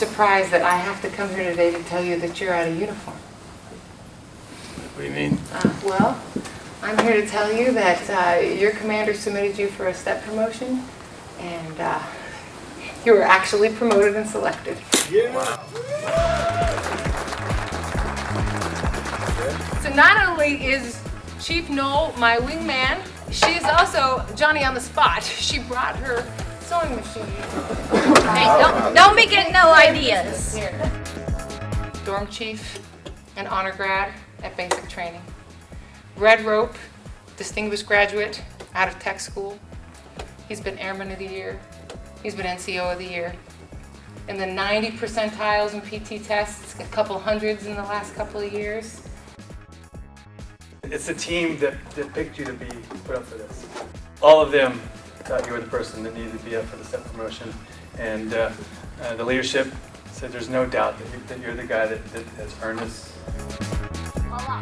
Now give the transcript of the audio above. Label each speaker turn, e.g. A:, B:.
A: surprised that I have to come here today to tell you that you're out of uniform?
B: What do you mean?
A: Well, I'm here to tell you that your commander submitted you for a step promotion, and you were actually promoted and selected.
B: Yeah. Wow.
A: So not only is Chief Noel my wingman, she is also Johnny on the spot. She brought her sewing machine.
C: Hey, don't be getting no ideas.
A: Here. Dorm chief and honor grad at basic training. Red rope, distinguished graduate out of tech school. He's been Airman of the Year. He's been NCO of the Year. In the 90 percentiles in PT tests, a couple hundreds in the last couple of years.
B: It's the team that picked you to be put up for this. All of them thought you were the person that needed to be up for the step promotion, and the leadership said there's no doubt that you're the guy that has earned this.
C: Voila.